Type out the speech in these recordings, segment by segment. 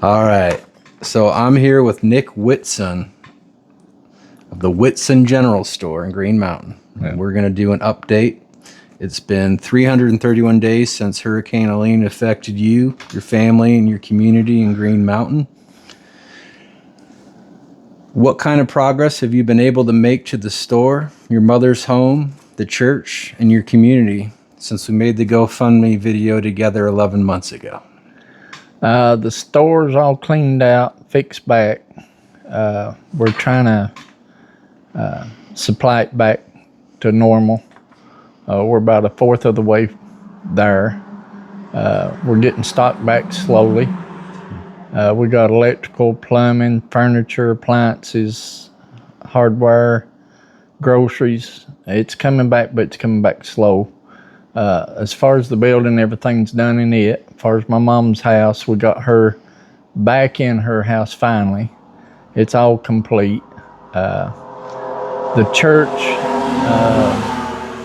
All right. So I'm here with Nick Whitson of the Whitson General Store in Green Mountain. Yeah. And we're going to do an update. It's been 331 days since Hurricane Helene affected you, your family, and your community in Green Mountain. What kind of progress have you been able to make to the store, your mother's home, the church, and your community since we made the GoFundMe video together 11 months ago? The store's all cleaned out, fixed back. We're trying to supply it back to normal. We're about a fourth of the way there. We're getting stock back slowly. We got electrical, plumbing, furniture, appliances, hardware, groceries. It's coming back, but it's coming back slow. As far as the building, everything's done in it. As far as my mom's house, we got her back in her house finally. It's all complete. The church,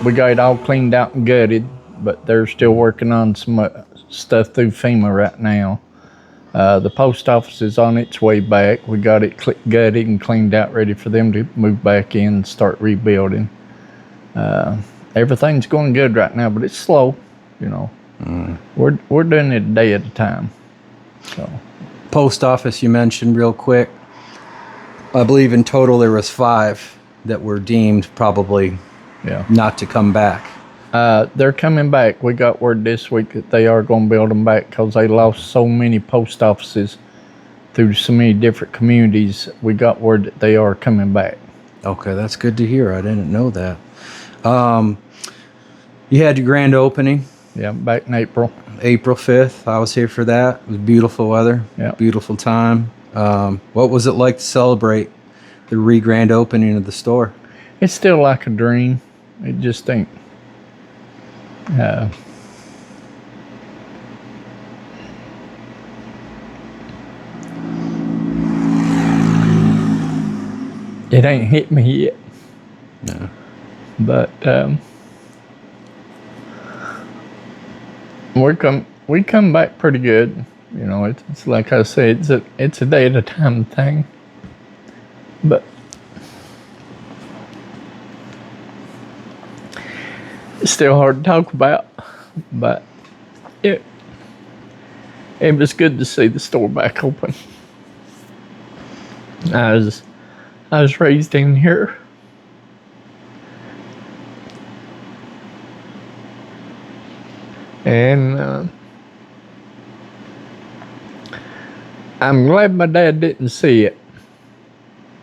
we got it all cleaned out and gutted, but they're still working on some stuff through FEMA right now. The post office is on its way back. We got it gutted and cleaned out, ready for them to move back in and start rebuilding. Everything's going good right now, but it's slow, you know. We're doing it a day at a time. So, Post office you mentioned real quick. I believe in total there was 5 that were deemed probably not to come back. They're coming back. We got word this week that they are going to build them back because they lost so many post offices through so many different communities. We got word that they are coming back. Okay, that's good to hear. I didn't know that. You had your grand opening. Yeah, back in April. April 5th. I was here for that. It was beautiful weather. Yeah. Beautiful time. What was it like to celebrate the grand opening of the store? It's still like a dream. It just ain't. It ain't hit me yet. No. But we come back pretty good. You know, it's like I say, it's a day at a time thing. But it's still hard to talk about. But it was good to see the store back open. I was raised in here. And I'm glad my dad didn't see it,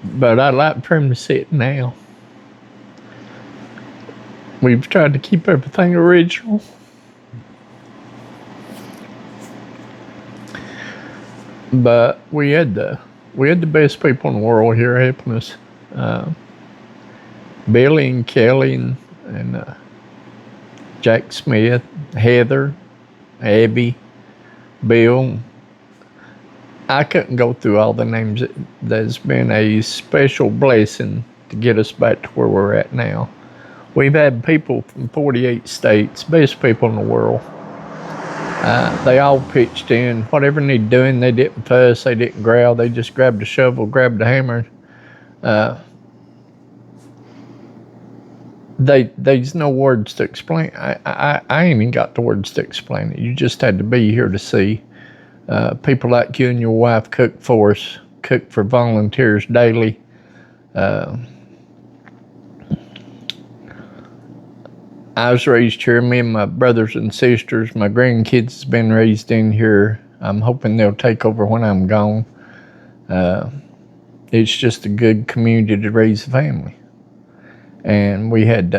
but I'd like for him to see it now. We've tried to keep everything original. But we had the best people in the world here helping us. Billy and Kelly and Jack Smith, Heather, Abby, Bill. I couldn't go through all the names. There's been a special blessing to get us back to where we're at now. We've had people from 48 states, best people in the world. They all pitched in. Whatever needed doing, they didn't fuss, they didn't growl. They just grabbed a shovel, grabbed a hammer. There's no words to explain. I ain't even got the words to explain it. You just had to be here to see. People like you and your wife cook for us, cook for volunteers daily. I was raised here. Me and my brothers and sisters, my grandkids has been raised in here. I'm hoping they'll take over when I'm gone. It's just a good community to raise a family. And we had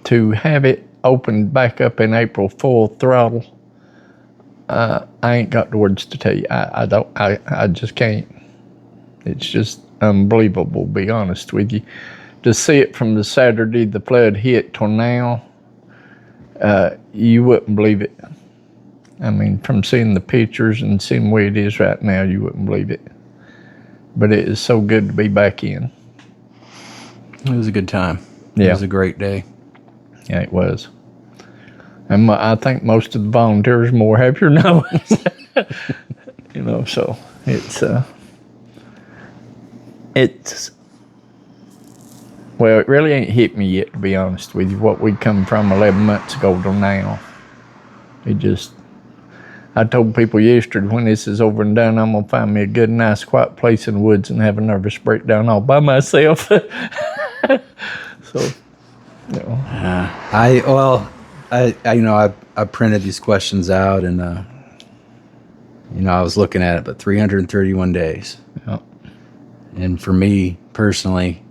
to have it opened back up in April full throttle. I ain't got the words to tell you. I just can't. It's just unbelievable, to be honest with you. To see it from the Saturday the flood hit till now, you wouldn't believe it. I mean, from seeing the pictures and seeing where it is right now, you wouldn't believe it. But it is so good to be back in. It was a good time. Yeah. It was a great day. Yeah, it was. And I think most of the volunteers are more happier now. You know, So it's well, it really ain't hit me yet, to be honest with you. What we come from 11 months ago to now, it just. I told people yesterday, when this is over and done, I'm gonna find me a good, nice, quiet place in the woods and have a nervous breakdown all by myself. So, you know. I printed these questions out, and I was looking at it, but 331 days. Yeah. And for me personally,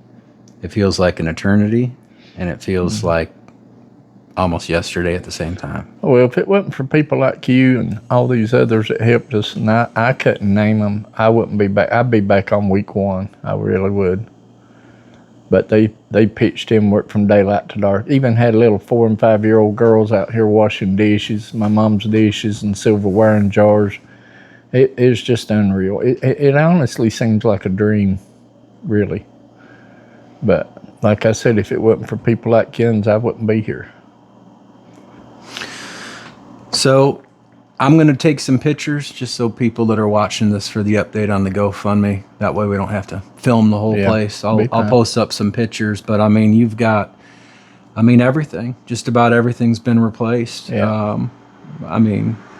it feels like an eternity, and it feels like almost yesterday at the same time. Well, if it wasn't for people like you and all these others that helped us, and I couldn't name them, I wouldn't be back. I'd be back on week 1. I really would. But they pitched in, work from daylight to dark. Even had little 4 and 5 year old girls out here washing dishes, my mom's dishes and silverware and jars. It's just unreal. It honestly seems like a dream, really. But like I said, if it wasn't for people like Ken's, I wouldn't be here. So I'm going to take some pictures just so people that are watching this for the update on the GoFundMe. That way we don't have to film the whole place. I'll post up some pictures. But, I mean, you've got, everything. Just about everything's been replaced. Yeah.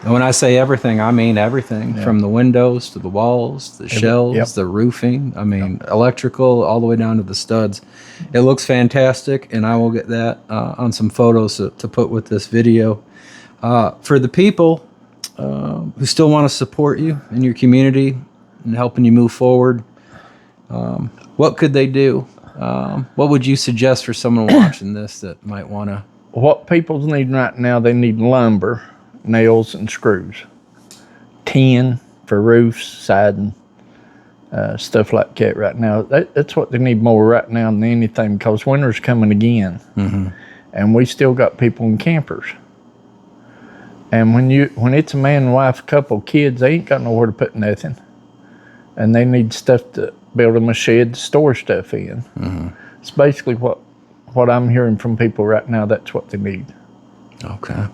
When I say everything, I mean everything. Yeah. From the windows to the walls, the shelves, the roofing. Electrical, all the way down to the studs. It looks fantastic, and I will get that on some photos to put with this video. For the people who still want to support you in your community and helping you move forward, what could they do? What would you suggest for someone watching this that might want to? What people need right now, they need lumber, nails, and screws. Tin for roofs, siding, stuff like that right now. That's what they need more right now than anything, because winter's coming again. Mm-hmm. And we still got people in campers. And when it's a man and wife, a couple kids, they ain't got nowhere to put nothing. And they need stuff to build them a shed to store stuff in. Mm-hmm. It's basically what I'm hearing from people right now. That's what they need. Okay.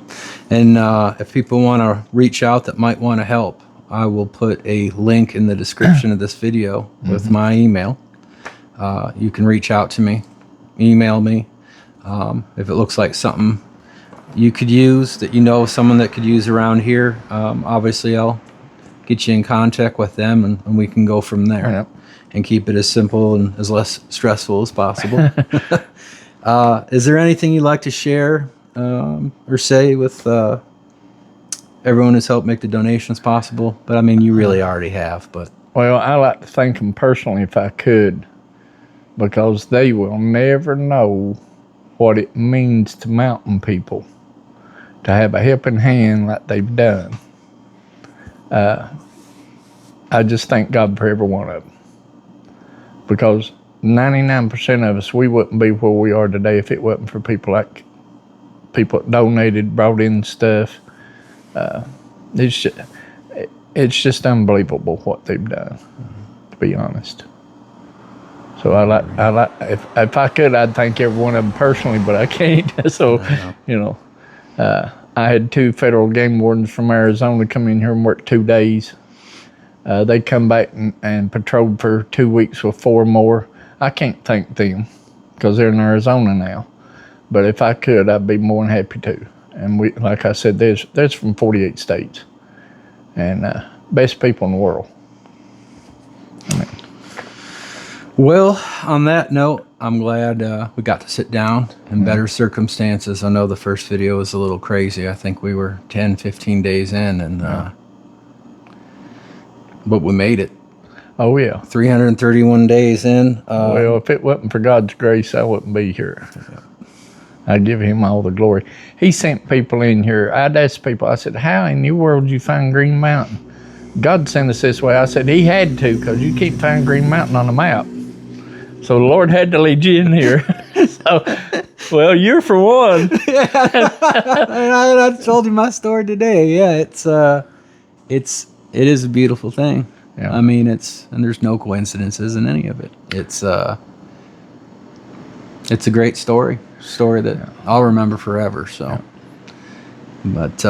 And if people want to reach out that might want to help, I will put a link in the description of this video with my email. You can reach out to me, email me. If it looks like something you could use, that someone that could use around here, obviously I'll get you in contact with them, and we can go from there. Yep. And keep it as simple and as less stressful as possible. Is there anything you'd like to share or say with everyone who's helped make the donations possible? But you really already have. But well, I like to thank them personally if I could, because they will never know what it means to mountain people to have a helping hand like they've done. I just thank God for every one of them, because 99% of us, we wouldn't be where we are today if it wasn't for people that donated, brought in stuff. It's just unbelievable what they've done, to be honest. So I like if I could, I'd thank every one of them personally, but I can't. So, I had 2 federal game wardens from Arizona come in here and work 2 days. They come back and patrolled for 2 weeks with 4 more. I can't thank them because they're in Arizona now. But if I could, I'd be more than happy to. And we, like I said, there's from 48 states, and best people in the world. Well, on that note, I'm glad we got to sit down in better circumstances. I know the first video was a little crazy. I think we were 10, 15 days in, and but we made it. Oh, yeah. 331 days in. Well, if it wasn't for God's grace, I wouldn't be here. I give him all the glory. He sent people in here. I'd ask people, I said, how in the world did you find Green Mountain? God sent us this way. I said, he had to, because you can't find Green Mountain on the map. So the Lord had to lead you in here. So, well, you're for one. Yeah, I told you my story today. Yeah, it is a beautiful thing. Yeah. And there's no coincidences in any of it. It's a great story that I'll remember forever. So, but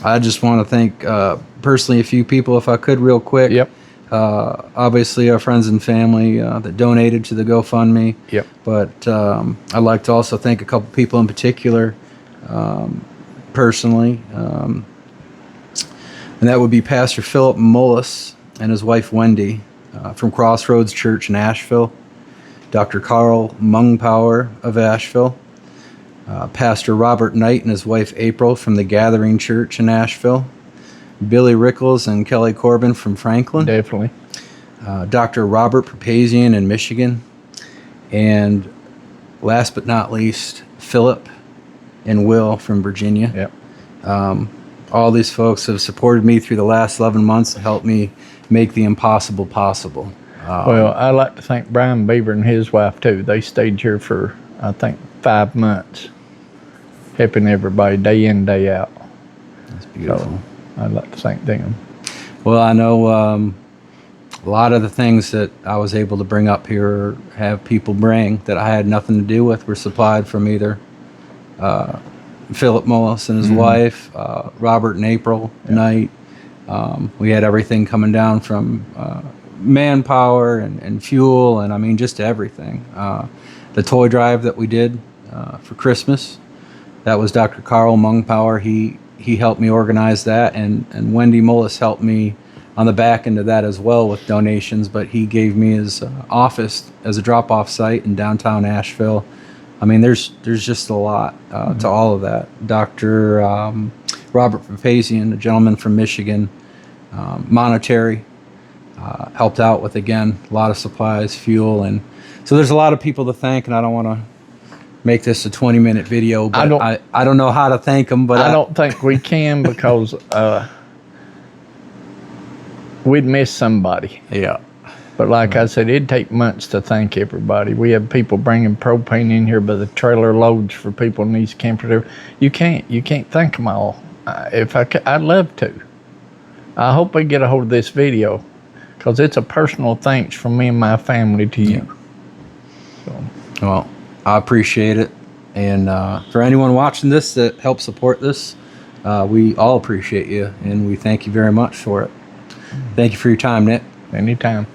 I just want to thank personally a few people, if I could, real quick. Yep. Obviously, our friends and family that donated to the GoFundMe. Yep. But I'd like to also thank a couple people in particular, personally, and that would be Pastor Philip Mullis and his wife Wendy from Crossroads Church in Asheville, Dr. Carl Mungpower of Asheville, Pastor Robert Knight and his wife April from the Gathering Church in Asheville, Billy Rickles and Kelly Corbin from Franklin, Definitely. Dr. Robert Papazian in Michigan, and last but not least, Philip and Will from Virginia. Yep. All these folks have supported me through the last 11 months and helped me make the impossible possible. Well, I'd like to thank Brian Beaver and his wife, too. They stayed here for, I think, 5 months, helping everybody day in, day out. That's beautiful. So I'd like to thank them. Well, I know a lot of the things that I was able to bring up here or have people bring that I had nothing to do with were supplied from either Philip Mullis and his wife, Robert and April Knight. We had everything coming down from manpower and fuel, and I mean just everything. The toy drive that we did for Christmas, that was Dr. Carl Mungpower. He helped me organize that, and Wendy Mullis helped me on the back end of that as well with donations, but he gave me his office as a drop-off site in downtown Asheville. I mean, there's just a lot to all of that. Dr. Robert Papazian, a gentleman from Michigan, monetary, helped out with, again, a lot of supplies, fuel, and so there's a lot of people to thank, and I don't want to make this a 20-minute video, but I don't know how to thank them. But I don't think we can because we'd miss somebody. Yeah. But like I said, it'd take months to thank everybody. We have people bringing propane in here by the trailer loads for people in these campers. You can't thank them all. If I could, I'd love to. I hope they get a hold of this video because it's a personal thanks from me and my family to you. Yeah. So. Well, I appreciate it. And for anyone watching this that helps support this, we all appreciate you, and we thank you very much for it. Thank you for your time, Nick. Anytime.